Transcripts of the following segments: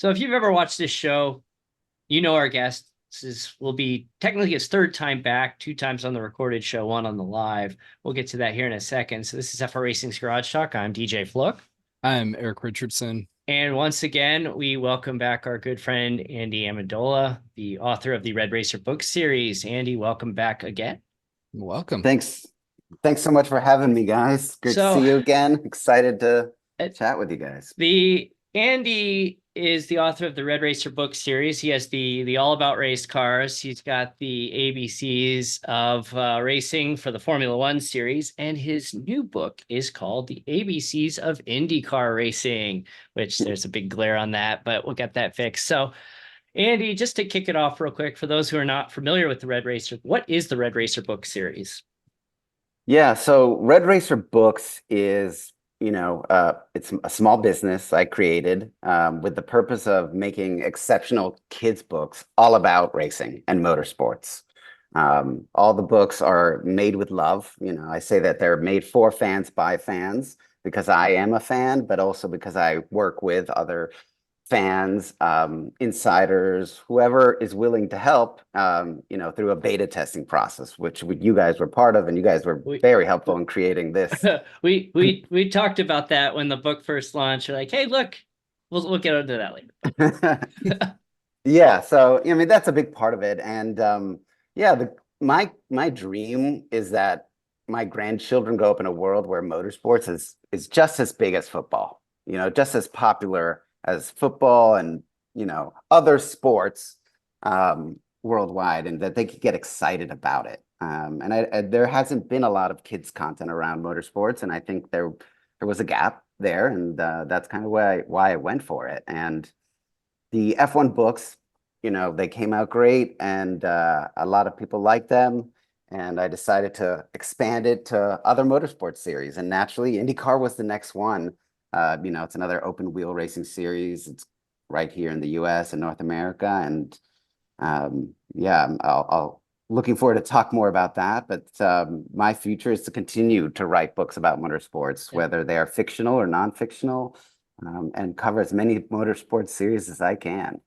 So if you've ever watched this show, you know our guest. Will be technically his third time back, two times on the recorded show, one on the live. We'll get to that here in a second. So this is FR Racing's Garage Talk. I'm DJ Flook. I'm Eric Richardson. And once again, we welcome back our good friend, Andy Amendola, the author of the Red Racer book series. Andy, welcome back again. Welcome. Thanks so much for having me, guys. Great to see you again. Excited to chat with you guys. Andy is the author of the Red Racer book series. He has the All About Race Cars. He's got the ABCs of Racing for the Formula One series. And his new book is called the ABCs of IndyCar Racing, which there's a big glare on that, but we'll get that fixed. So, Andy, just to kick it off real quick, for those who are not familiar with the Red Racer, what is the Red Racer book series? Yeah, so Red Racer Books is, it's a small business I created with the purpose of making exceptional kids' books all about racing and motorsports. All the books are made with love. I say that they're made for fans by fans because I am a fan, but also because I work with other fans, insiders, whoever is willing to help, through a beta testing process, which you guys were part of, and you guys were very helpful in creating this. we talked about that when the book first launched. We're like, hey, look, we'll get into that later. Yeah, so that's a big part of it, and my dream is that my grandchildren grow up in a world where motorsports is just as big as football, just as popular as football and other sports worldwide, and that they could get excited about it. And there hasn't been a lot of kids content around motorsports, and I think there was a gap there, and that's kind of why I went for it. And the F1 books, they came out great, and a lot of people liked them. And I decided to expand it to other motorsports series, and naturally, IndyCar was the next one. It's another open wheel racing series. It's right here in the US and North America. And I'll looking forward to talk more about that. But my future is to continue to write books about motorsports, whether they are fictional or non-fictional, and cover as many motorsports series as I can.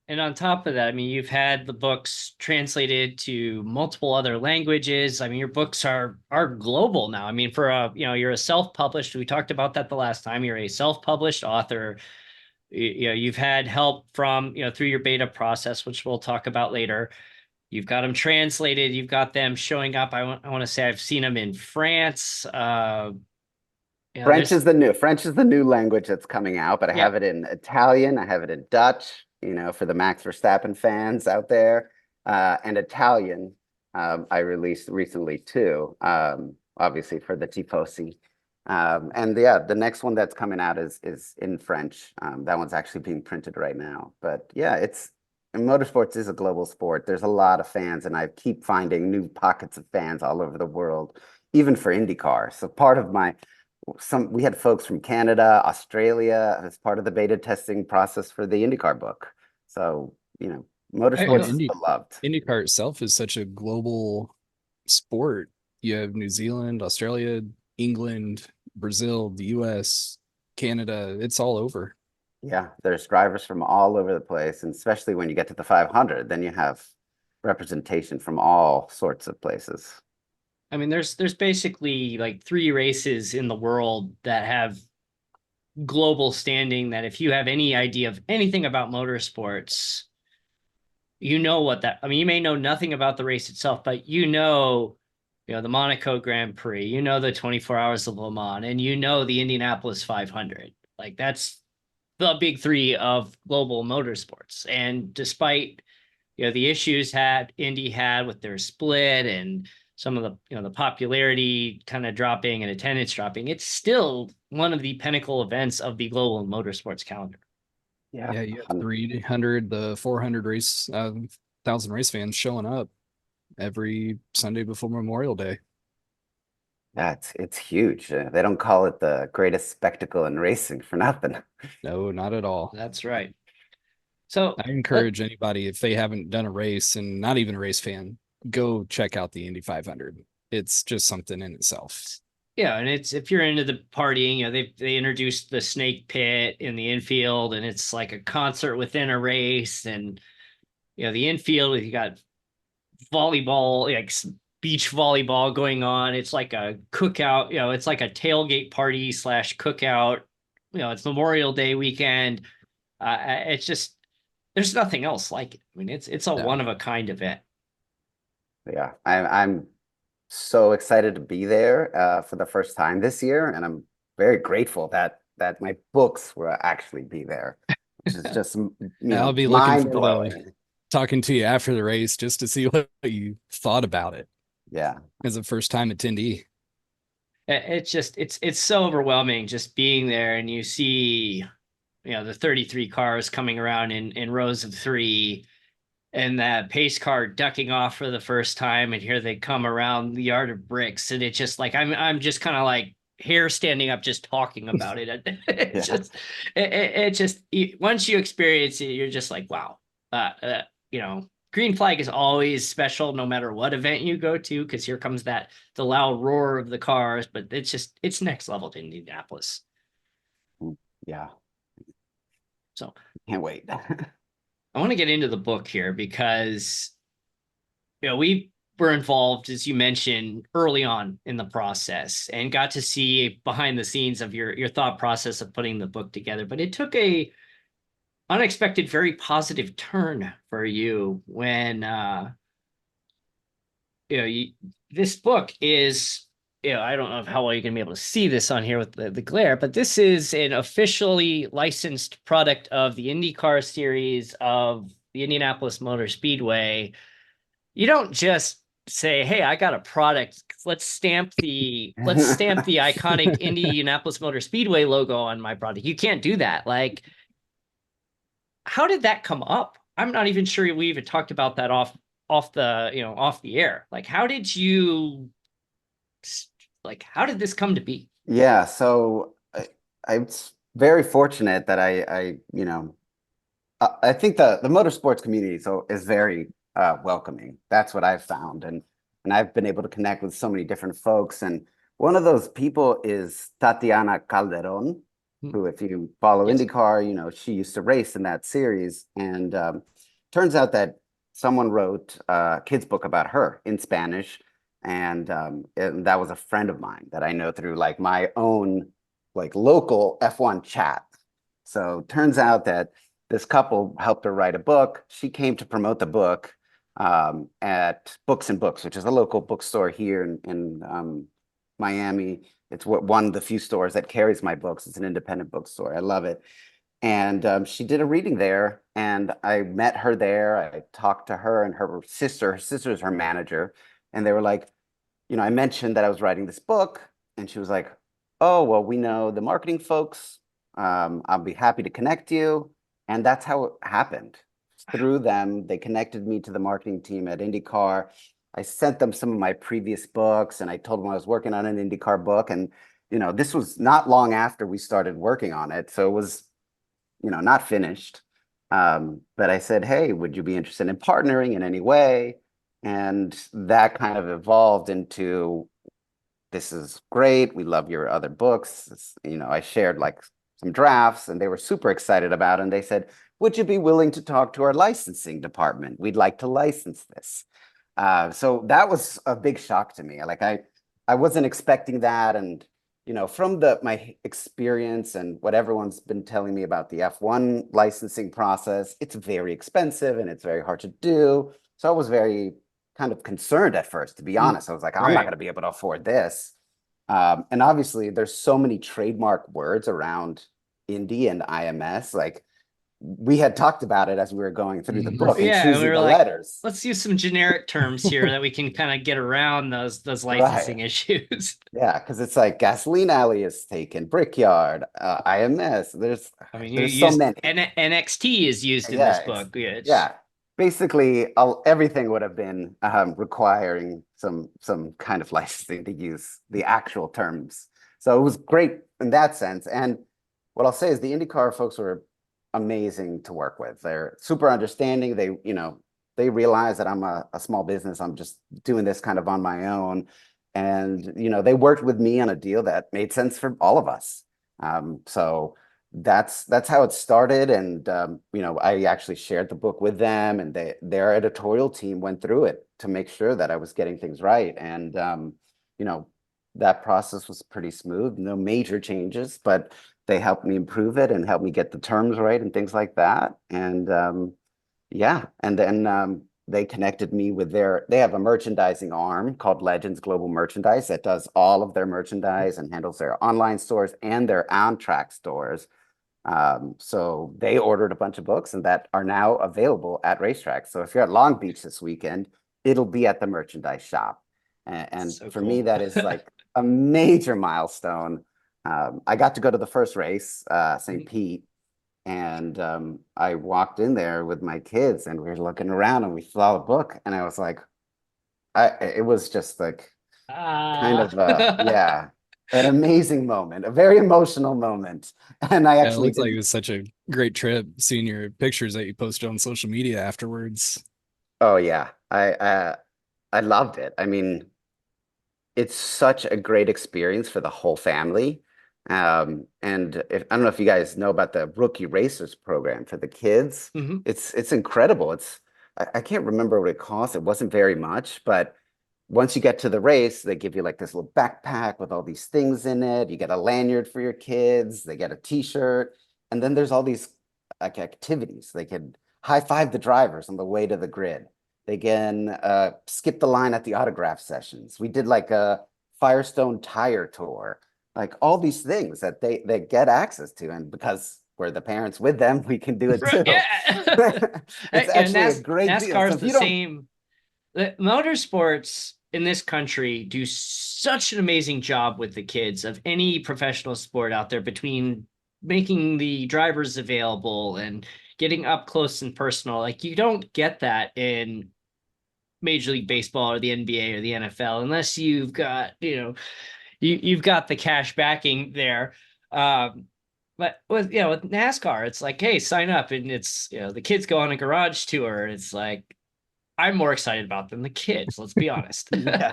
And on top of that, I mean, you've had the books translated to multiple other languages. I mean, your books are global now. I mean, you're a self-published, we talked about that the last time, you're a self-published author. You've had help from, through your beta process, which we'll talk about later. You've got them translated. You've got them showing up. I want to say I've seen them in France. French is the new language that's coming out, but I have it in Italian. I have it in Dutch, for the Max Verstappen fans out there, and Italian. I released recently too, obviously for the Tifosi. And the next one that's coming out is in French. That one's actually being printed right now. But yeah, motorsports is a global sport. There's a lot of fans, and I keep finding new pockets of fans all over the world, even for IndyCar. So part of we had folks from Canada, Australia as part of the beta testing process for the IndyCar book. So, motorsports is beloved. IndyCar itself is such a global sport. You have New Zealand, Australia, England, Brazil, the US, Canada. It's all over. Yeah, there's drivers from all over the place, and especially when you get to the 500, then you have representation from all sorts of places. I mean, there's basically like 3 races in the world that have global standing, that if you have any idea of anything about motorsports, you may know nothing about the race itself, but the Monaco Grand Prix, the 24 Hours of Le Mans, and the Indianapolis 500. Like, that's the big 3 of global motorsports. And despite, the issues Indy had with their split and some of the, the popularity kind of dropping and attendance dropping, it's still one of the pinnacle events of the global motorsports calendar. Yeah, you have 300, the 400 race, 1,000 race fans showing up every Sunday before Memorial Day. Yeah, it's huge. They don't call it the greatest spectacle in racing for nothing. No, not at all. That's right. So I encourage anybody, if they haven't done a race and not even a race fan, go check out the Indy 500. It's just something in itself. Yeah, and it's if you're into the partying, they introduced the snake pit in the infield, and it's like a concert within a race. And the infield, you got volleyball, like beach volleyball going on. It's like a cookout, it's like a tailgate party slash cookout. It's Memorial Day weekend. It's just there's nothing else like it. I mean, it's a Yeah. one of a kind event. Yeah, I'm so excited to be there for the first time this year, and I'm very grateful that my books will actually be there, which is just I'll be looking mind forward to blowing. talking to you after the race just to see what you thought about it Yeah, as the first time at Indy. It's just it's so overwhelming just being there, and you see the 33 cars coming around in rows of three, and that pace car ducking off for the first time, and here they come around the yard of bricks, and it's just like I'm just kind of like hair standing up just talking about it. It's yeah, just once you experience it, you're just like, wow. You know, green flag is always special no matter what event you go to, because here comes the loud roar of the cars, but it's next level to Indianapolis. yeah. So Can't wait. I want to get into the book here because we were involved, as you mentioned, early on in the process and got to see behind the scenes of your thought process of putting the book together. But it took a unexpected, very positive turn for you when you, this book is. I don't know how well you're going to be able to see this on here with the glare, but this is an officially licensed product of the IndyCar series of the Indianapolis Motor Speedway. You don't just say, "Hey, I got a product. Let's stamp the iconic Indianapolis Motor Speedway logo on my product." You can't do that. Like, how did that come up? I'm not even sure we even talked about that off the air. Like, how did this come to be? Yeah, so I'm very fortunate that I think the motorsports community is very welcoming. That's what I've found, and I've been able to connect with so many different folks. And one of those people is Tatiana Calderon, who, if you follow Yes. IndyCar, she used to race in that series. And turns out that someone wrote a kid's book about her in Spanish, and that was a friend of mine that I know through like my own like local F1 chat. So turns out that this couple helped her write a book. She came to promote the book at Books and Books, which is a local bookstore here in Miami. It's one of the few stores that carries my books. It's an independent bookstore. I love it. And she did a reading there, and I met her there. I talked to her and her sister. Her sister is her manager, and they were like, I mentioned that I was writing this book, and she was like, "Oh, well, we know the marketing folks. I'll be happy to connect you." And that's how it happened. Through them, they connected me to the marketing team at IndyCar. I sent them some of my previous books, and I told them I was working on an IndyCar book. And, this was not long after we started working on it. So it was, not finished. But I said, "Hey, would you be interested in partnering in any way?" And that kind of evolved into, "This is great. We love your other books." I shared like some drafts, and they were super excited about it. And they said, "Would you be willing to talk to our licensing department? We'd like to license this." So that was a big shock to me. Like I wasn't expecting that. And, from my experience and what everyone's been telling me about the F1 licensing process, it's very expensive and it's very hard to do. So I was very kind of concerned at first, to be honest. I was like, I'm not Right. going to be able to afford this. And obviously, there's so many trademark words around Indy and IMS. Like, we had talked about it as we were going through the book and Yeah, and we choosing were the like, letters. let's use some generic terms here that we can kind of get around those Right. licensing issues. Yeah, because it's like Gasoline Alley is taken, Brickyard, IMS. I mean, you There's so used many. NXT is used in this Yeah, book, which yeah. Basically, everything would have been requiring some kind of licensing to use the actual terms. So it was great in that sense. And what I'll say is the IndyCar folks were amazing to work with. They're super understanding. They realize that I'm a small business. I'm just doing this kind of on my own. And, they worked with me on a deal that made sense for all of us. So that's how it started. And, I actually shared the book with them, and their editorial team went through it to make sure that I was getting things right. And, you know, that process was pretty smooth, no major changes, but they helped me improve it and helped me get the terms right and things like that. And, yeah, and then they connected me with they have a merchandising arm called Legends Global Merchandise that does all of their merchandise and handles their online stores and their on-track stores. So they ordered a bunch of books and that are now available at racetracks. So if you're at Long Beach this weekend, it'll be at the merchandise shop. And So for me, cool. that is like a major milestone. I got to go to the first race, St. Pete, and I walked in there with my kids and we were looking around and we saw the book and I was like, it was just like kind of Ah. yeah, an amazing moment, a very emotional moment. And I Yeah, it actually looks like it did. was such a great trip seeing your pictures that you posted on social media afterwards. Oh yeah, I loved it. I mean, it's such a great experience for the whole family. And I don't know if you guys know about the Rookie Racers program for the kids. Mhm. It's incredible. I can't remember what it costs. It wasn't very much, but once you get to the race, they give you like this little backpack with all these things in it. You get a lanyard for your kids. They get a t-shirt, and then there's all these like activities. They can high five the drivers on the way to the grid. They can skip the line at the autograph sessions. We did like a Firestone tire tour, like all these things that they get access to. And because we're the parents with them, we can do it Right, too. yeah. It's Yeah, actually a great deal. NASCAR So is if the you don't, same. The motorsports in this country do such an amazing job with the kids of any professional sport out there, between making the drivers available and getting up close and personal. Like, you don't get that in Major League Baseball or the NBA or the NFL unless you've got, you've got the cash backing there. But with NASCAR, it's like, hey, sign up, and it's, the kids go on a garage tour. It's like, I'm more excited about than the kids. Let's be honest. yeah.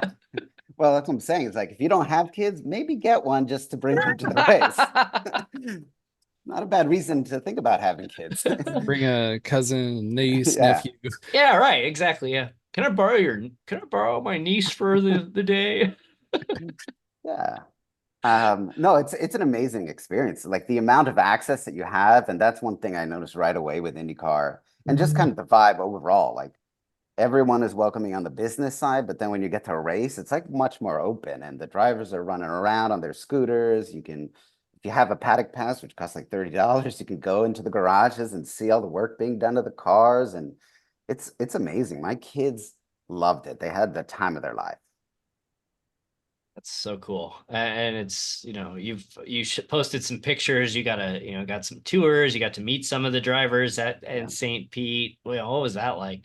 Well, that's what I'm saying. It's like if you don't have kids, maybe get one just to bring them to the race. Not a bad reason to think about having kids. Bring a cousin, niece, Yeah, nephew. Yeah, right. Exactly. Yeah. Can I borrow my niece for the day? yeah. No, it's an amazing experience. Like the amount of access that you have, and that's one thing I noticed right away with IndyCar, and just kind of the vibe overall. Like everyone is welcoming on the business side, but then when you get to a race, it's like much more open, and the drivers are running around on their scooters. If you have a paddock pass, which costs like $30, you can go into the garages and see all the work being done to the cars, and it's amazing. My kids loved it. They had the time of their life. That's so cool. And it's, posted some pictures. You got some tours. You got to meet some of the drivers at Yeah. St. Pete. Well, what was that like?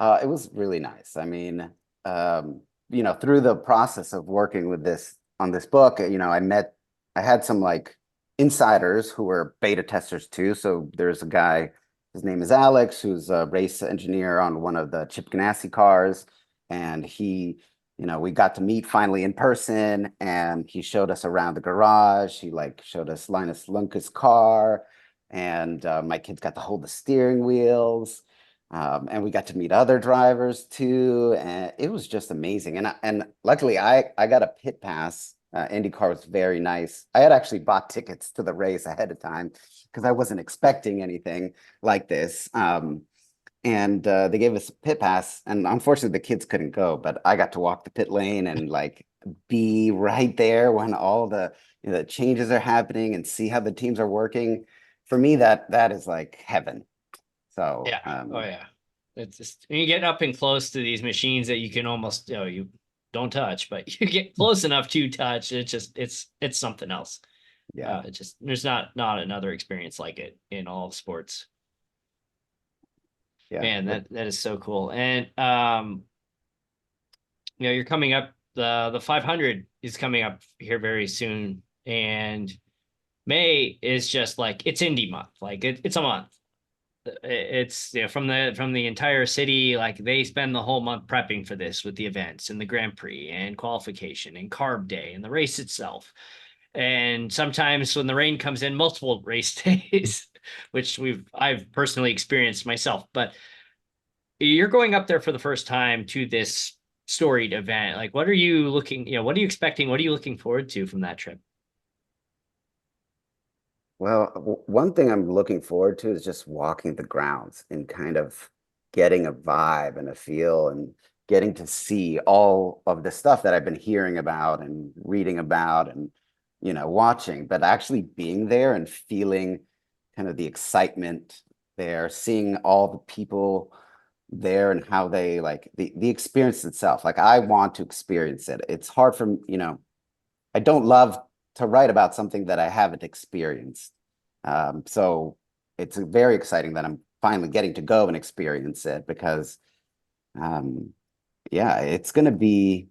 It was really nice. I mean, through the process of working with this on this book, I had some like insiders who were beta testers too. So there's a guy, his name is Alex, who's a race engineer on one of the Chip Ganassi cars. And we got to meet finally in person, and he showed us around the garage. He like showed us Linus Lunke's car, and my kids got to hold the steering wheels. And we got to meet other drivers too, and it was just amazing. And luckily, I got a pit pass. IndyCar was very nice. I had actually bought tickets to the race ahead of time because I wasn't expecting anything like this. And they gave us a pit pass, and unfortunately, the kids couldn't go. But I got to walk the pit lane and like be right there when all the changes are happening and see how the teams are working. For me, that is like heaven. So, Yeah. Oh yeah. It's just, when you get up and close to these machines that you can almost, you don't touch, but you get close enough to touch. It's something else. yeah. It just, there's not another experience like it in all of sports. Yeah. Man, that is so cool. And you're coming up, the 500 is coming up here very soon, and May is just like, it's Indy month. Like, it's a month. It's from the entire city. Like they spend the whole month prepping for this with the events and the Grand Prix and qualification and carb day and the race itself. And sometimes when the rain comes in, multiple race days, which I've personally experienced myself. But you're going up there for the first time to this storied event. Like, what are you what are you expecting? What are you looking forward to from that trip? Well, one thing I'm looking forward to is just walking the grounds and kind of getting a vibe and a feel and getting to see all of the stuff that I've been hearing about and reading about and, watching, but actually being there and feeling kind of the excitement there, seeing all the people there and how they like the experience itself. Like I want to experience it. It's hard for, I don't love to write about something that I haven't experienced. So it's very exciting that I'm finally getting to go and experience it because, yeah, it's going to be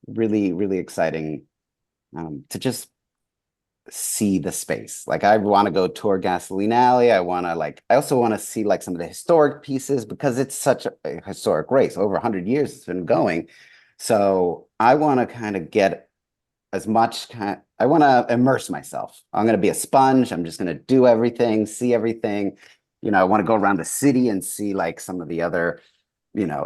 really, really exciting to just see the space. Like I want to go tour Gasoline Alley. I also want to see like some of the historic pieces because it's such a historic race. Over 100 years it's been going. So I want to kind of get as much I want to immerse myself. I'm going to be a sponge. I'm just going to do everything, see everything. I want to go around the city and see like some of the other,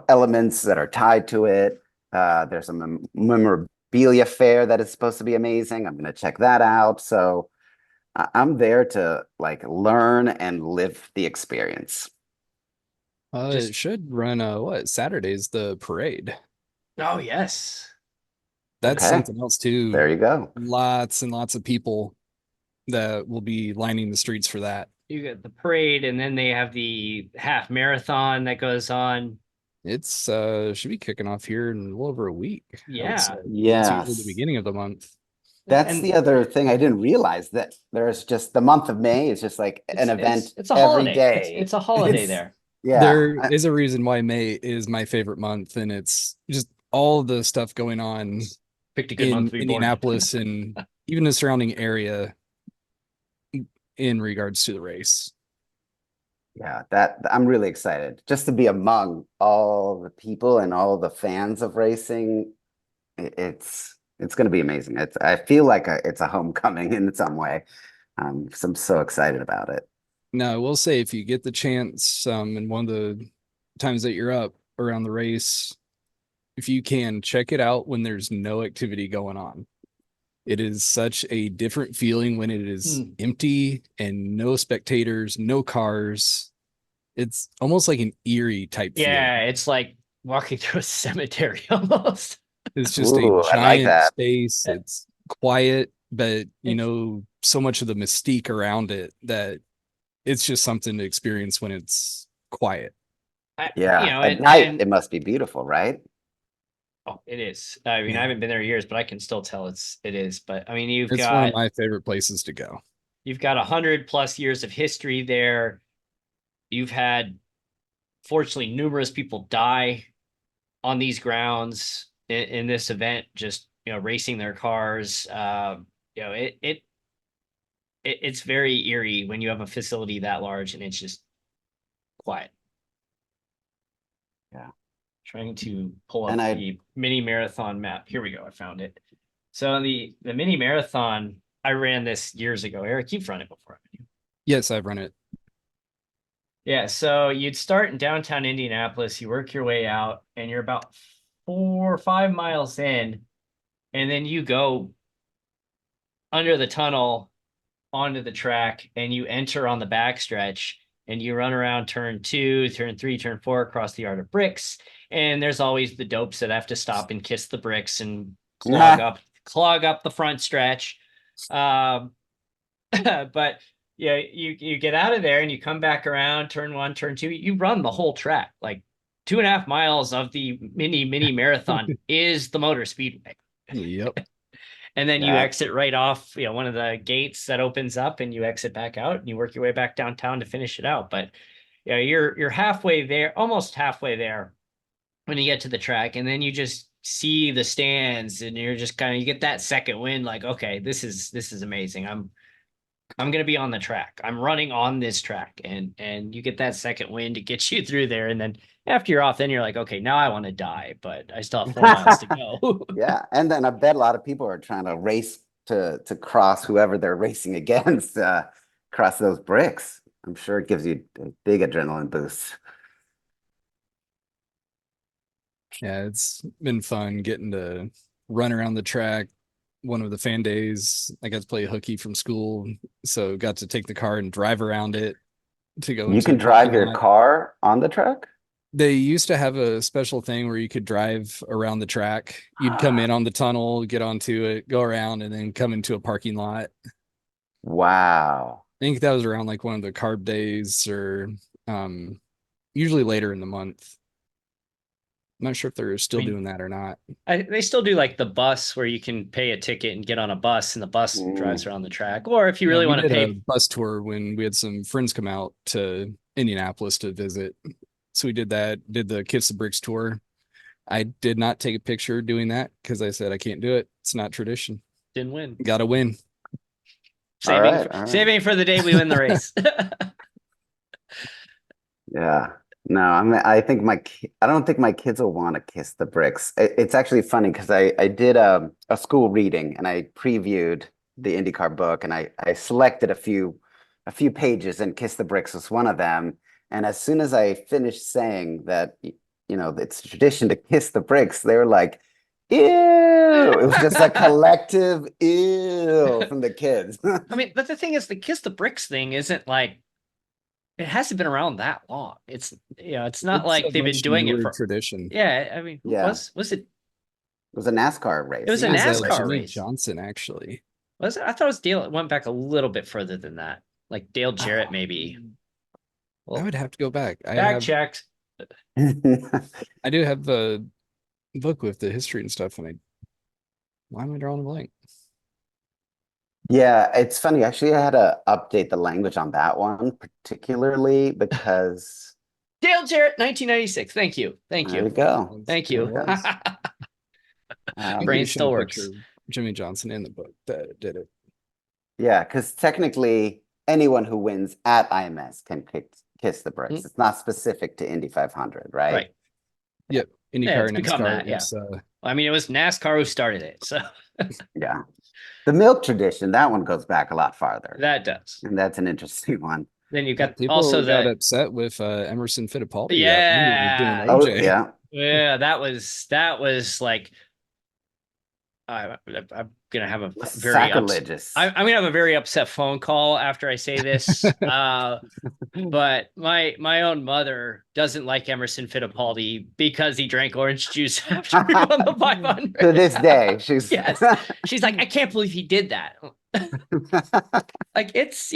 elements that are tied to it. There's a memorabilia fair that is supposed to be amazing. I'm going to check that out. So I'm there to like learn and live the experience. It should run what Saturday's the parade. Oh yes. That's Okay, something else too. there you go. Lots and lots of people that will be lining the streets for that. You get the parade, and then they have the half marathon that goes on. It's should be kicking off here in a little over a week. I would say. Yeah. It's usually the Yes. beginning of the month. That's And the other thing I didn't realize that there's just the month of May is just like an event it's a every holiday. day. It's a holiday there. There Yeah. is a reason why May is my favorite month, and it's just all the stuff going on Picked a good month in to be born in. Indianapolis and even the surrounding area in regards to the race. Yeah, that I'm really excited just to be among all the people and all the fans of racing. It's going to be amazing. I feel like it's a homecoming in some way. So I'm so excited about it. Now, I will say if you get the chance, and one of the times that you're up around the race, if you can check it out when there's no activity going on. It is such a different feeling when it is empty and no spectators, no cars. It's almost like an eerie type feeling. Yeah, it's like walking through a cemetery almost. It's just a Ooh, I like giant that. space. It's quiet, but so much of the mystique around it that it's just something to experience when it's quiet. Yeah, at and night it must be beautiful, right? oh, it is. I mean, I haven't been there in years, but I can still tell it is. But I mean, It's one of my favorite places to go. You've got 100+ years of history there. You've had, fortunately, numerous people die on these grounds in this event, just racing their cars. It's very eerie when you have a facility that large and it's just quiet. Yeah. Trying to pull up And the mini marathon map. Here we go. I found it. So the mini marathon, I ran this years ago. Erik, you've run it before, haven't you? Yes, I've run it. Yeah, so you'd start in downtown Indianapolis, you work your way out, and you're about 4 or 5 miles in, and then you go under the tunnel onto the track, and you enter on the backstretch, and you run around turn 2, turn 3, turn 4 across the Yard of Bricks, and there's always the dopes that have to stop and kiss the bricks and clog up the front stretch. But yeah, you get out of there and you come back around turn 1, turn 2. You run the whole track, like 2.5 miles of the mini marathon is the motor speedway. Yep. And then you exit right off, one of the gates that opens up, and you exit back out and you work your way back downtown to finish it out. But you're halfway there, almost halfway there when you get to the track, and then you just see the stands and you're just you get that second wind, like, okay, this is amazing. I'm going to be on the track. I'm running on this track. And you get that second win to get you through there. And then after you're off, then you're like, okay, now I want to die, but I still have 4 miles to go. Yeah, and then I bet a lot of people are trying to race to cross whoever they're racing against, cross those bricks. I'm sure it gives you a big adrenaline boost. Yeah, it's been fun getting to run around the track. One of the fan days, I got to play hooky from school, so got to take the car and drive around it to go You into can the parking drive your lot. car on the track? They used to have a special thing where you could drive around the track. You'd come in on the tunnel, get onto it, go around, and then come into a parking lot. Wow. I think that was around like one of the carb days or usually later in the month. I'm not sure if they're still doing that or not. They still do like the bus where you can pay a ticket and get on a bus and the bus drives around the track. Or if you really want to We did pay a bus tour when we had some friends come out to Indianapolis to visit. So we did that, did the Kiss the Bricks tour. I did not take a picture doing that because I said I can't do it. It's not tradition. didn't win. Gotta win. Saving for the day we win the race. Yeah. No, I think I don't think my kids will want to kiss the bricks. It's actually funny because I did a school reading and I previewed the IndyCar book and I selected a few pages and Kiss the Bricks was one of them. And as soon as I finished saying that, it's tradition to kiss the bricks, they were like, ew. It was just a collective ew from the kids. I mean, but the thing is, the Kiss the Bricks thing isn't like, it hasn't been around that long. It's not It's like a they've been much doing it newer for tradition. Yeah, I mean, Yeah. was it? It was a NASCAR race. It was a It was, NASCAR Jimmy race. Johnson, actually. Was it? I thought it was Dale. It went back a little bit further than that. Like Dale Jarrett, maybe. I would have to go back. Back checked. I do have the book with the history and stuff, and why am I drawing a blank? Yeah, it's funny. Actually, I had to update the language on that one, particularly because Dale Jarrett, 1996. Thank you. Thank there you. you go. Thank There it you. was. Brain Show still a works. picture of Jimmy Johnson in the book that did it. Yeah, because technically anyone who wins at IMS can kiss the bricks. It's not specific to Indy 500, right? Right. Yep. IndyCar Yeah, it's and become NASCAR. that, yeah. I mean, it was NASCAR who started it, so Yeah. The milk tradition, that one goes back a lot farther. that does. And that's an interesting one. Then you've got People also got upset with Emerson Fittipaldi. Yeah. Oh, yeah. Yeah, that was like I'm gonna have a very sacrilegious. I'm gonna have a very upset phone call after I say this. But my own mother doesn't like Emerson Fittipaldi because he drank orange juice after he won the 500. To this day, she's she's like, I can't believe he did that. Like it's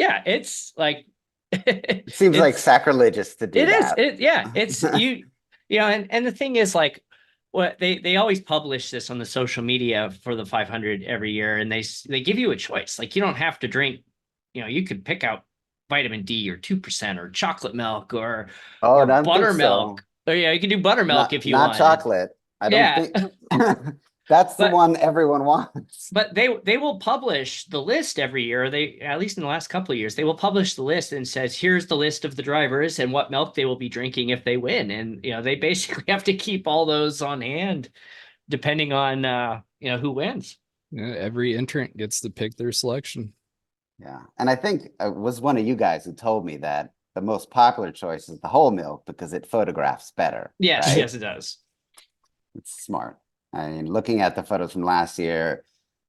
like it seems like sacrilegious to do that. It's and the thing is like what they always publish this on the social media for the 500 every year, and they give you a choice. Like you don't have to drink, you could pick out vitamin D or 2% or chocolate milk or buttermilk. Or you can do buttermilk if you want. Not chocolate. I don't think that's the one everyone wants. But they will publish the list every year. They, at least in the last couple of years, they will publish the list and says, here's the list of the drivers and what milk they will be drinking if they win. And they basically have to keep all those on hand depending on who wins. Yeah, every entrant gets to pick their selection. Yeah. And I think it was one of you guys who told me that the most popular choice is the whole milk because it photographs better. Yes, right? yes, it does. It's smart. I mean, looking at the photos from last year,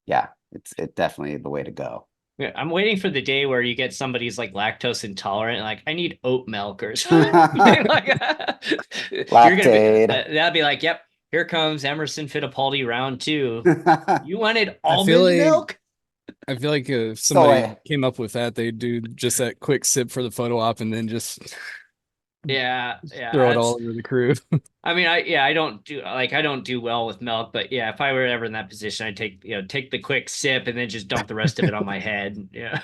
yeah, it's definitely the way to go. Yeah, I'm waiting for the day where you get somebody's like lactose intolerant, like I need oat milk or something. That'd be like, yep, here comes Emerson Fittipaldi round 2. You wanted almond milk? I feel like if somebody came up with that, they'd do just that quick sip for the photo op and then just throw it all over the crew. I mean, I don't do well with milk, but yeah, if I were ever in that position, I'd take the quick sip and then just dump the rest of it on my head. Yeah.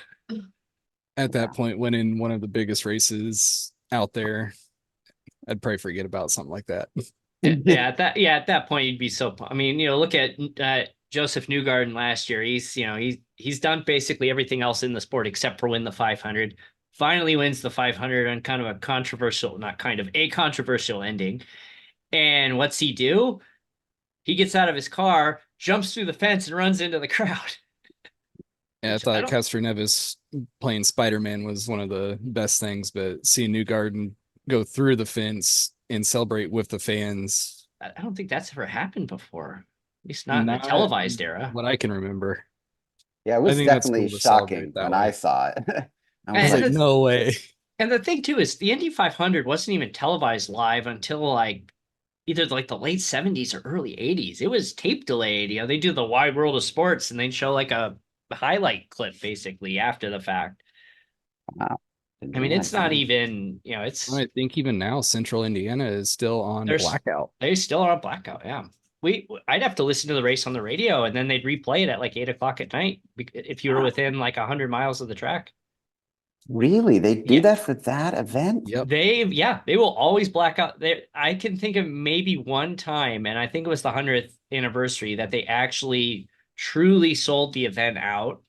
At that point, winning one of the biggest races out there, I'd probably forget about something like that. At that point, you'd be so. I mean, look at Joseph Newgarden last year. He's done basically everything else in the sport except for win the 500. Finally wins the 500 on kind of a controversial, not kind of a controversial ending. And what's he do? He gets out of his car, jumps through the fence, and runs into the crowd. Yeah, I thought Castor Nevis playing Spider-Man was one of the best things, but seeing Newgarden go through the fence and celebrate with the fans. I don't think that's ever happened before. At least not in the televised era. What I can remember. Yeah, it I was think that's definitely cool to shocking celebrate that when way. I saw it. I I was was like, no way. And the thing too is the Indy 500 wasn't even televised live until like either like the late 70s or early 80s. It was tape delayed. They do the Wide World of Sports and they'd show like a highlight clip basically after the fact. wow. I mean, it's not even, it's. I think even now, Central Indiana is still on blackout. They still are on blackout. Yeah. I'd have to listen to the race on the radio and then they'd replay it at like 8 o'clock at night if you were within like 100 miles of the track. Really? They do that for that event? Yep. They will always black out. I can think of maybe one time, and I think it was the 100th anniversary, that they actually truly sold the event out.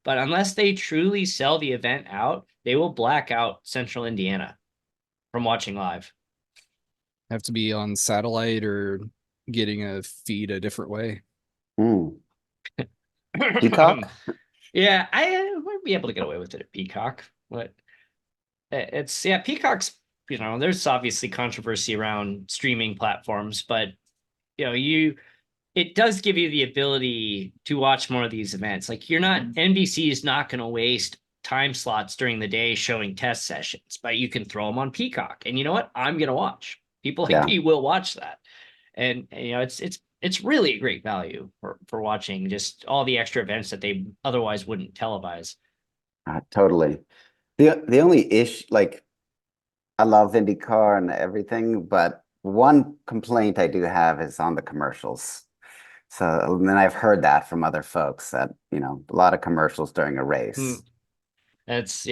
But unless they truly sell the event out, they will black out Central Indiana from watching live. Have to be on satellite or getting a feed a different way. Peacock? Yeah, I might be able to get away with it at Peacock, but Peacock's, there's obviously controversy around streaming platforms, but it does give you the ability to watch more of these events. Like NBC is not going to waste time slots during the day showing test sessions, but you can throw them on Peacock. And you know what? I'm going to watch. People like me will watch that. And it's really a great value for watching just all the extra events that they otherwise wouldn't televise. Totally. The only issue, like, I love IndyCar and everything, but one complaint I do have is on the commercials. So, and then I've heard that from other folks that, a lot of commercials during a race. It's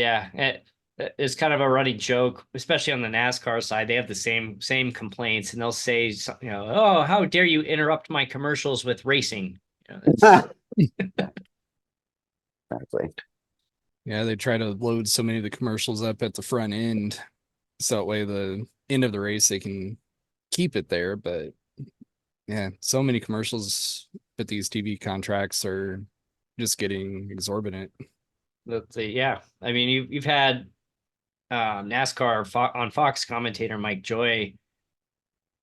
kind of a running joke, especially on the NASCAR side. They have the same complaints, and they'll say, oh, how dare you interrupt my commercials with racing? Exactly. Yeah, they try to load so many of the commercials up at the front end, so that way the end of the race they can keep it there. But yeah, so many commercials, but these TV contracts are just getting exorbitant. I mean, you've had NASCAR on Fox commentator Mike Joy.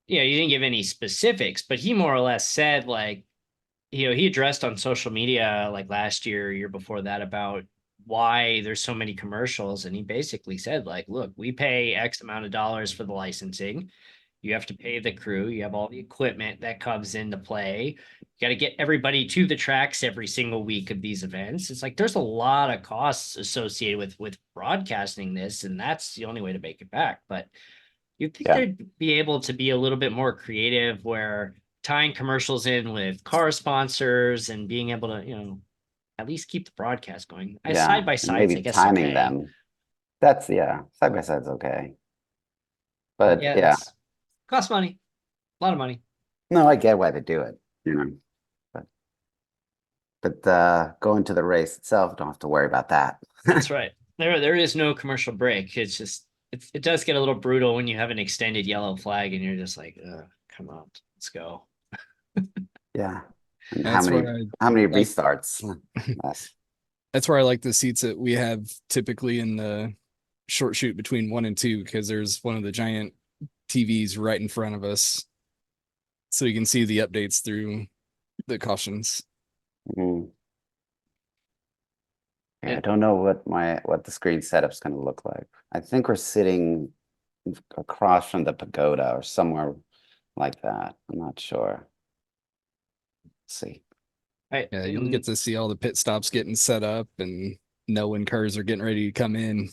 He didn't give any specifics, but he more or less said, like, he addressed on social media like last year before that about why there's so many commercials. And he basically said, like, look, we pay X amount of dollars for the licensing. You have to pay the crew. You have all the equipment that comes into play. You got to get everybody to the tracks every single week of these events. It's like there's a lot of costs associated with broadcasting this, and that's the only way to make it back. But you'd think they'd be able to be a little bit more creative, where tying commercials in with car sponsors and being able to, at least keep the broadcast going. Side by side, maybe timing them. That's side by side's okay. But costs money, a lot of money. No, I get why they do it, but going to the race itself, don't have to worry about that. That's right. There is no commercial break. It's just it does get a little brutal when you have an extended yellow flag and you're just like, come on, let's go. Yeah. And how many restarts? That's where I like the seats that we have typically in the short shoot between 1 and 2, because there's one of the giant TVs right in front of us, so you can see the updates through the cautions. I don't know what the screen setup's going to look like. I think we're sitting across from the pagoda or somewhere like that. I'm not sure. Let's see. Yeah, you'll get to see all the pit stops getting set up and know when cars are getting ready to come in.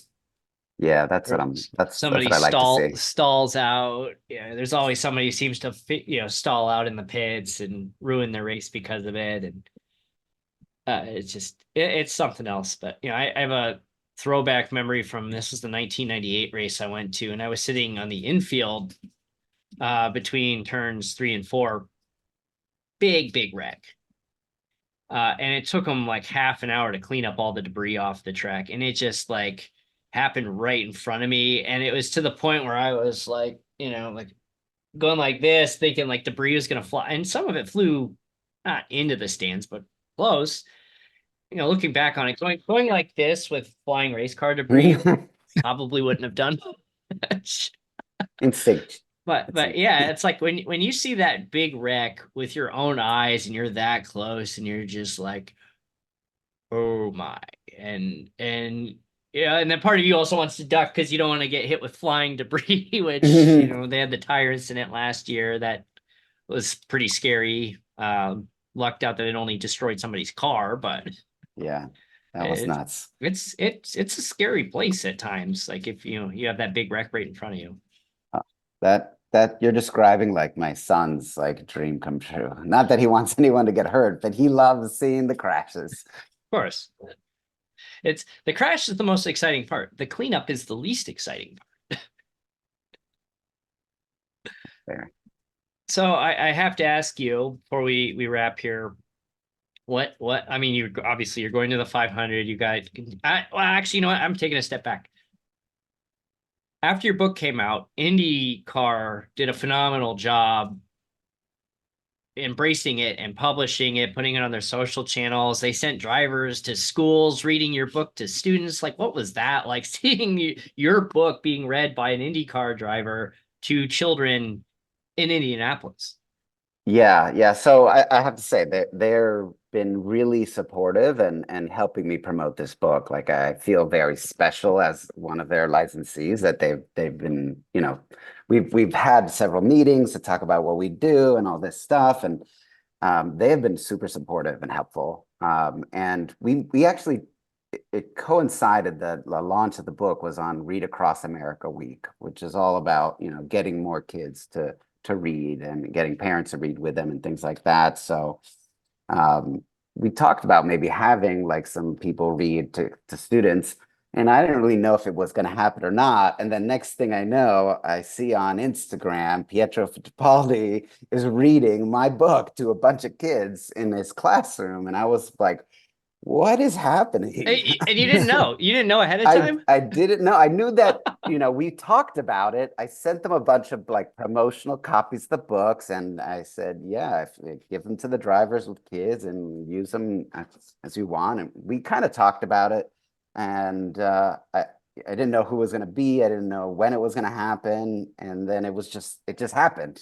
Yeah, that's what I like to see. Stalls out. Yeah, there's always somebody who seems to stall out in the pits and ruin their race because of it. And it's something else. But I have a throwback memory from this was the 1998 race I went to, and I was sitting on the infield between turns 3 and 4. Big wreck. And it took them like half an hour to clean up all the debris off the track. And it just like happened right in front of me. And it was to the point where I was like, like going like this, thinking like debris was going to fly. And some of it flew not into the stands, but close. Looking back on it, going like this with flying race car debris probably wouldn't have done much. Instinct. But yeah, it's like when you see that big wreck with your own eyes and you're that close and you're just like, oh my, and yeah, and then part of you also wants to duck because you don't want to get hit with flying debris, which they had the tire incident last year that was pretty scary. Lucked out that it only destroyed somebody's car, but Yeah, that was nuts. It's a scary place at times. Like if you have that big wreck right in front of you. That you're describing like my son's like dream come true. Not that he wants anyone to get hurt, but he loves seeing the crashes. Of course. It's the crash is the most exciting part. The cleanup is the least exciting part. There. So I have to ask you before we wrap here, what I mean, you're going to the 500. You got well, actually, you know what? I'm taking a step back. After your book came out, IndyCar did a phenomenal job embracing it and publishing it, putting it on their social channels. They sent drivers to schools reading your book to students. Like, what was that like, seeing your book being read by an IndyCar driver to children in Indianapolis? Yeah. So I have to say that they're been really supportive and helping me promote this book. Like I feel very special as one of their licensees that they've been, we've had several meetings to talk about what we do and all this stuff. And they have been super supportive and helpful. And we actually it coincided that the launch of the book was on Read Across America Week, which is all about, getting more kids to read and getting parents to read with them and things like that. So we talked about maybe having like some people read to students, and I didn't really know if it was going to happen or not. And then next thing I know, I see on Instagram, Pietro Fittipaldi is reading my book to a bunch of kids in his classroom. And I was like, what is happening? And you didn't know. You didn't know ahead of time? I didn't know. I knew that, we talked about it. I sent them a bunch of like promotional copies of the books, and I said, yeah, give them to the drivers with kids and use them as you want. And we kind of talked about it. And I didn't know who it was going to be. I didn't know when it was going to happen. And then it just happened.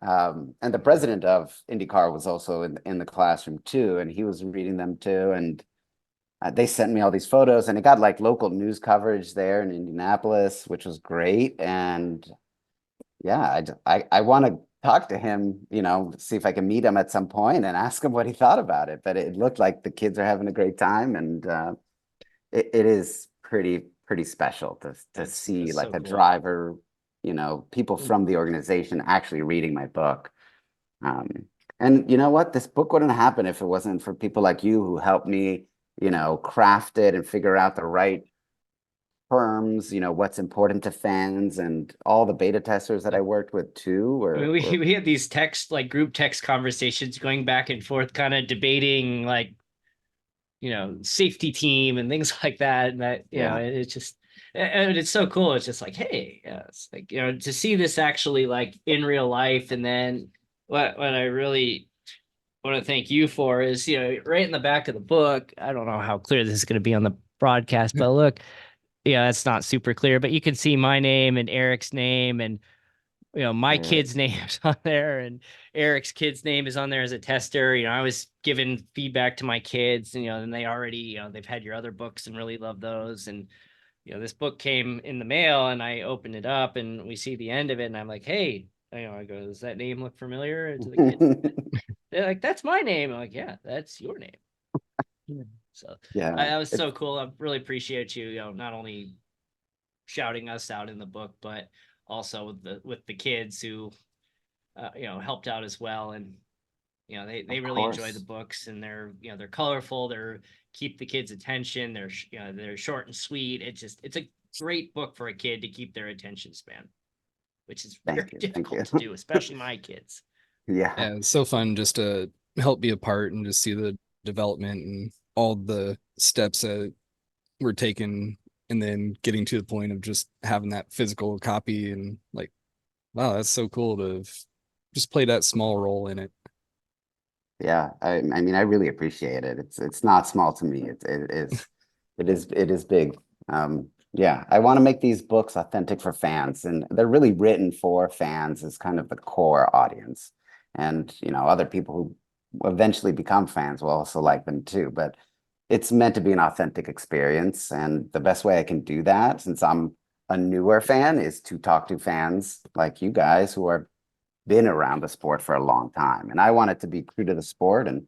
And the president of IndyCar was also in the classroom too, and he was reading them too. And they sent me all these photos, and it got like local news coverage there in Indianapolis, which was great. And yeah, I want to talk to him, see if I can meet him at some point and ask him what he thought about it. But it looked like the kids are having a great time, and it is pretty special to see that's like so a cool. driver, people from the organization actually reading my book. And you know what? This book wouldn't happen if it wasn't for people like you who helped me, craft it and figure out the right terms, what's important to fans, and all the beta testers that I worked with too. I mean, we had these group text conversations going back and forth, kind of debating like, safety team and things like that. And that, it's just, and it's so cool. It's just like, hey, it's like, to see this actually like in real life. And then what I really want to thank you for is, right in the back of the book, I don't know how clear this is going to be on the broadcast, but look, that's not super clear, but you can see my name and Erik's name, and my kid's name's on there, and Erik's kid's name is on there as a tester. I was giving feedback to my kids, and they already, they've had your other books and really love those. And, this book came in the mail, and I opened it up and we see the end of it, and I'm like, hey, I go, does that name look familiar to the kids? They're like, that's my name. I'm like, yeah, that's your name. So Yeah, that was so cool. I really appreciate you, not only shouting us out in the book, but also with the kids who helped out as well. And they really enjoy the books, and they're colorful, they're keep the kids' attention, they're short and sweet. It's a great book for a kid to keep their attention span, which is very difficult to do, especially my kids. Yeah, it's so fun just to help be a part and just see the development and all the steps that were taken, and then getting to the point of just having that physical copy, and like, wow, that's so cool to have just play that small role in it. Yeah, I mean, I really appreciate it. It's not small to me. It is big. Yeah, I want to make these books authentic for fans, and they're really written for fans as kind of the core audience. And other people who eventually become fans will also like them too. But it's meant to be an authentic experience, and the best way I can do that, since I'm a newer fan, is to talk to fans like you guys who are been around the sport for a long time. And I want it to be true to the sport. And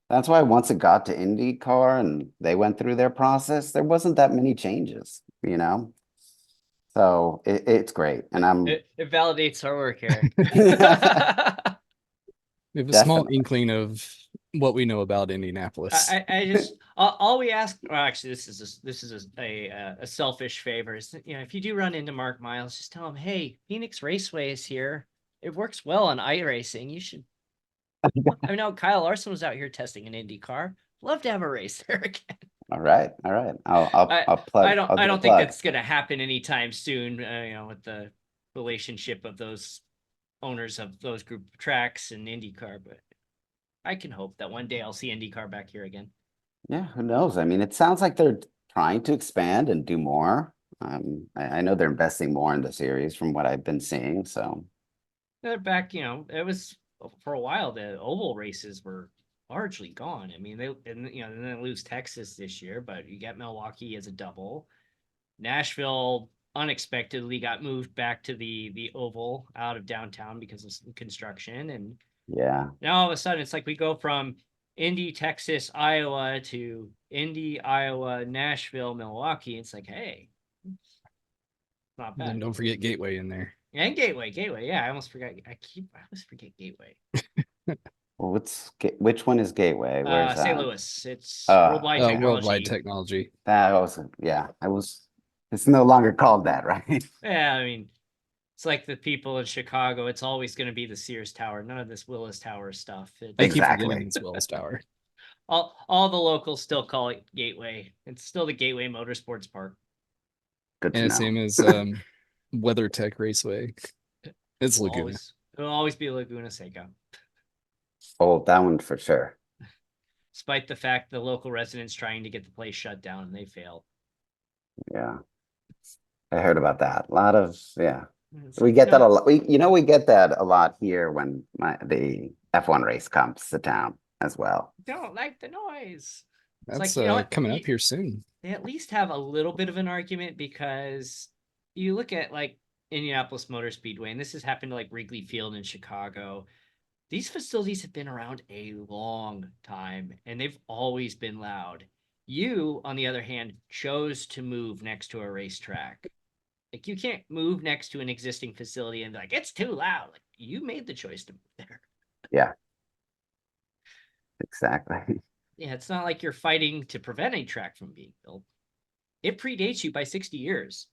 that's why once it got to IndyCar and they went through their process, there wasn't that many changes. So it's great. And I'm It validates our work, Eric. We have a small Definitely. inkling of what we know about Indianapolis. I just all we ask. Well, actually, this is a selfish favor. Is if you do run into Mark Miles, just tell him, hey, Phoenix Raceway is here. It works well on iRacing. You should. I know Kyle Larson was out here testing an Indy car. Love to have a race there again. All right. All right. I'll plug. I I'll do a don't think plug. that's gonna happen anytime soon. With the relationship of those owners of those group of tracks and IndyCar, but I can hope that one day I'll see IndyCar back here again. Yeah, who knows? I mean, it sounds like they're trying to expand and do more. I know they're investing more in the series from what I've been seeing. So They're back, it was for a while the oval races were largely gone. I mean, and then they lose Texas this year, but you get Milwaukee as a double. Nashville unexpectedly got moved back to the oval out of downtown because of construction, and yeah, now all of a sudden it's like we go from Indy, Texas, Iowa to Indy, Iowa, Nashville, Milwaukee. It's like, hey, not And then bad. don't forget Gateway in there. And Gateway. Yeah, I almost forgot. I always forget Gateway. well, which one is Gateway? Where's St. that? Louis. It's Worldwide Technology. Worldwide Technology. That was, yeah, it's no longer called that, right? Yeah, I mean, it's like the people in Chicago. It's always going to be the Sears Tower. None of this Willis Tower stuff. I keep Exactly. forgetting it's Wells Tower. All the locals still call it Gateway. It's still the Gateway Motorsports Park. Good to And know. same as WeatherTech Raceway. It's Laguna. It'll always be Laguna Seca. Oh, that one for sure. Despite the fact the local residents trying to get the place shut down and they failed. Yeah. I heard about that. A lot of, yeah. It's We like, get that a no, lot. We get that a lot here when the F1 race comes to town as well. don't like the noise. It's That's like, what? coming up here soon. They at least have a little bit of an argument, because you look at like Indianapolis Motor Speedway, and this has happened to like Wrigley Field in Chicago. These facilities have been around a long time and they've always been loud. You, on the other hand, chose to move next to a racetrack. Like, you can't move next to an existing facility and be like, it's too loud. Like, you made the choice to move there. Yeah. Exactly. Yeah, it's not like you're fighting to prevent a track from being built. It predates you by 60 years.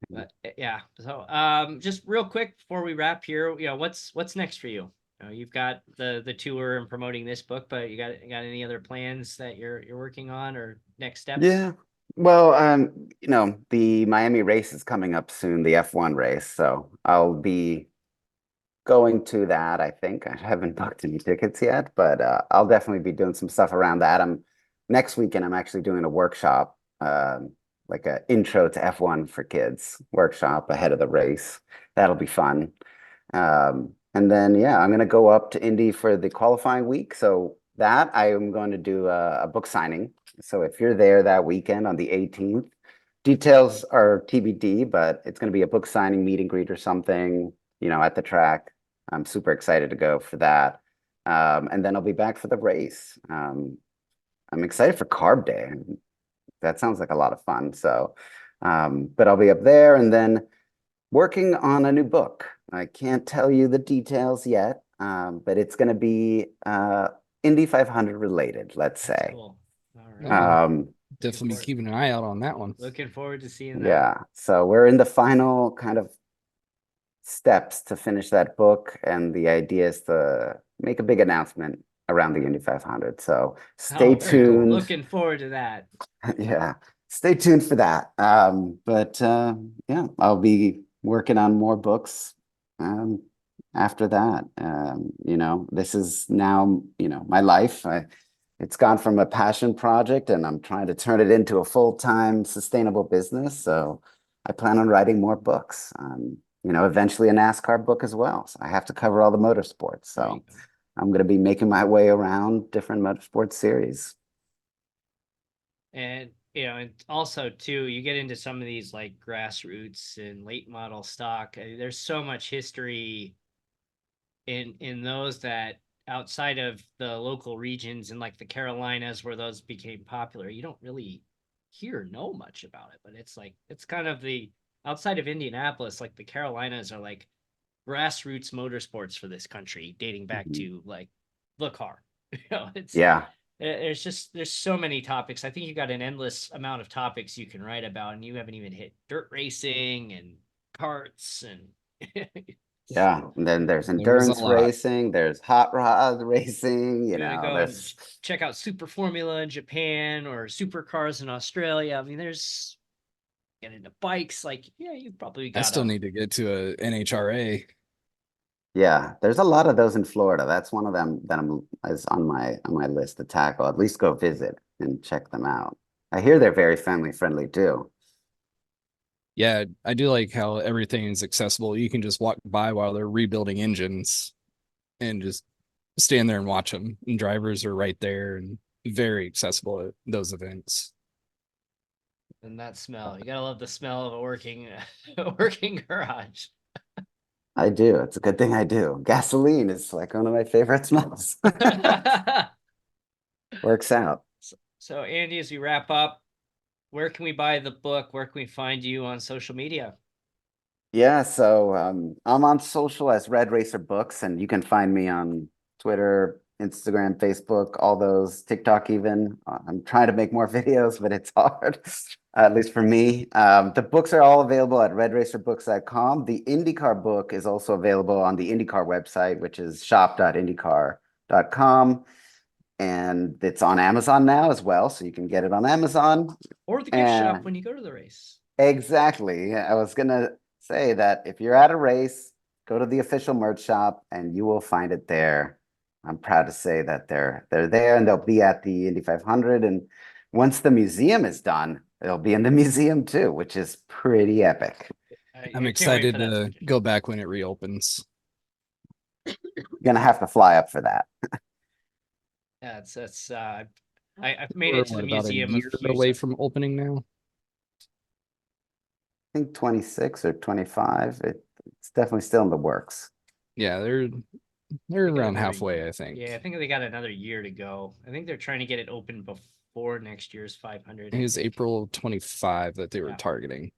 But yeah, so just real quick before we wrap here, what's next for you? You've got the tour and promoting this book, but you got any other plans that you're working on, or next steps? Yeah. Well, the Miami race is coming up soon, the F1 race. So I'll be going to that, I think. I haven't booked any tickets yet, but I'll definitely be doing some stuff around that. Next weekend, I'm actually doing a workshop, like an intro to F1 for kids workshop ahead of the race. That'll be fun. And then, yeah, I'm going to go up to Indy for the qualifying week. So that I am going to do a book signing. So if you're there that weekend on the 18th, details are TBD, but it's going to be a book signing meet and greet or something, at the track. I'm super excited to go for that. And then I'll be back for the race. I'm excited for Carb Day. That sounds like a lot of fun. So, but I'll be up there and then working on a new book. I can't tell you the details yet, but it's going to be Indy 500 related, let's say. Cool. All right. Definitely keeping an eye out on that one. Looking forward to seeing that. Yeah. So we're in the final kind of steps to finish that book, and the idea is to make a big announcement around the Indy 500. So stay Oh, very cool. tuned. Looking forward to that. Yeah, stay tuned for that. But yeah, I'll be working on more books um, after that. This is now, my life. It's gone from a passion project, and I'm trying to turn it into a full-time sustainable business. So I plan on writing more books. Eventually a NASCAR book as well. So I have to cover all the motorsports. There you So go. I'm going to be making my way around different motorsports series. And and also too, you get into some of these like grassroots and late model stock. There's so much history in those that outside of the local regions in like the Carolinas where those became popular, you don't really hear or know much about it. But it's kind of the outside of Indianapolis, like the Carolinas are like grassroots motorsports for this country, dating back Mhm. to like the car. It's Yeah. there's so many topics. I think you got an endless amount of topics you can write about, and you haven't even hit dirt racing and karts and Yeah, so and then there's There's a endurance lot. racing, there's hot rod racing, you're gonna go and there's check out Super Formula in Japan or supercars in Australia. I mean, there's get into bikes. Like, yeah, you probably I got still need to get to a NHRA. there's a lot of those in Florida. That's one of them that is on my list to tackle. At least go visit and check them out. I hear they're very family friendly too. Yeah, I do like how everything is accessible. You can just walk by while they're rebuilding engines and just stand there and watch them. And drivers are right there and very accessible at those events. and that smell. You gotta love the smell of a working a working garage. I do. It's a good thing I do. Gasoline is like one of my favorite smells. Works out. So, Andy, as we wrap up, where can we buy the book? Where can we find you on social media? Yeah, so I'm on social as Red Racer Books, and you can find me on Twitter, Instagram, Facebook, all those, TikTok even. I'm trying to make more videos, but it's hard, at least for me. The books are all available at redracerbooks.com. The IndyCar book is also available on the IndyCar website, which is shop.indycar.com. And it's on Amazon now as well, so you can get it on Amazon. Or the gift shop And when you go to the race. exactly. I was gonna say that if you're at a race, go to the official merch shop and you will find it there. I'm proud to say that they're there, and they'll be at the Indy 500. And once the museum is done, they'll be in the museum too, which is pretty epic. I'm I can't wait excited for that. to go back when it reopens. You're gonna have to fly up for that. Yeah, it's I've made We're it to the about a museum a year few away times. from opening now. I think 26 or 25. It's definitely still in the works. Yeah, they're They got around another halfway, I think. Yeah, I think they got another year to go. I think they're trying to get it open before next year's 500. It I was think. April 25 that they were Yeah. targeting.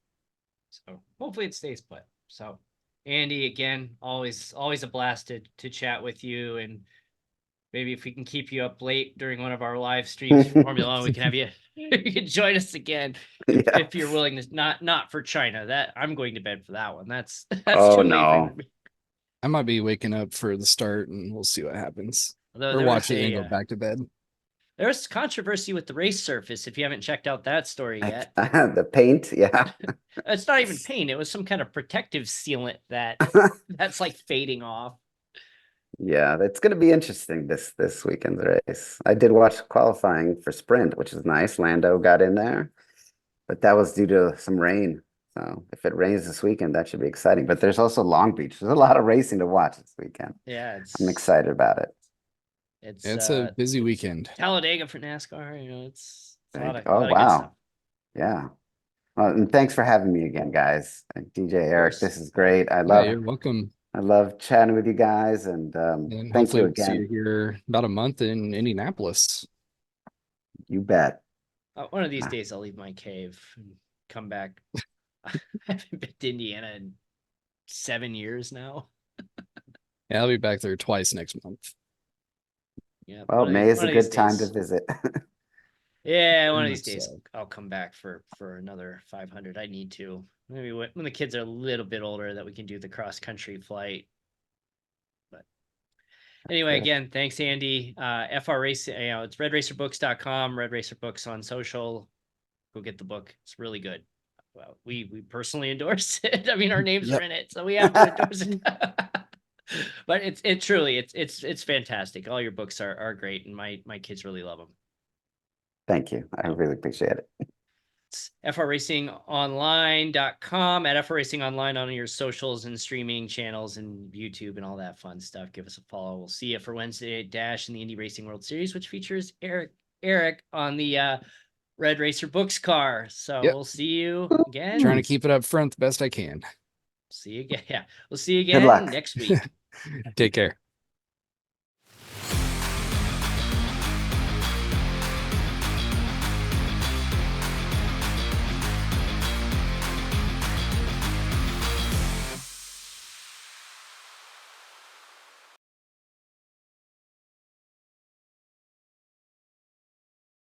So hopefully it stays put. So Andy, again, always a blast to chat with you, and maybe if we can keep you up late during one of our live streams for Formula One, we can have you you can join us again Yeah. if you're willing to not for China. That I'm going to bed for that one. That's Oh too late for no. me. I might be waking up for the start and we'll see what happens. Although Or watch it and go back to bed. there's controversy with the race surface if you haven't checked out that story yet. The paint, yeah. It's not even paint, it was some kind of protective sealant that's like fading off. Yeah, it's going to be interesting this weekend's race. I did watch qualifying for sprint, which is nice. Lando got in there, but that was due to some rain. So if it rains this weekend, that should be exciting. But there's also Long Beach. There's a lot of racing to watch this weekend. Yeah, I'm excited about it. It's a busy weekend. Talladega for NASCAR. It's a Oh, lot of good stuff. wow. Yeah. Well, and thanks for having me again, guys. DJ Eric, this is great. Yeah, you're welcome. I love chatting with you guys, and And thank hopefully you we'll see you again. here about a month in Indianapolis. You bet. One of these days I'll leave my cave and come back. I haven't been to Indiana in 7 years now. Yeah, I'll be back there twice next month. Yeah. Well, May is one a of these good time to days. visit. Yeah, one Very of these much days so. I'll come back for another 500. I need to. Maybe when the kids are a little bit older that we can do the cross country flight. But Anyway, Good. again, thanks, Andy. FR Racing, it's redracerbooks.com, Red Racer Books on social. Go get the book. It's really good. Well, we personally endorse it. I mean, our names Yep. are in it, so we have to endorse it. But it truly, it's fantastic. All your books are great, and my kids really love them. Thank you. I really appreciate it. It's frracingonline.com, at frracingonline on your socials and streaming channels and YouTube and all that fun stuff. Give us a follow. We'll see you for Wednesday at Dash in the Indy Racing World Series, which features Erik on the Red Racer Books car. So Yep. we'll see you again. Trying to keep it up front the best I can. See you again. Yeah, we'll see you Good luck. again next week. Take care.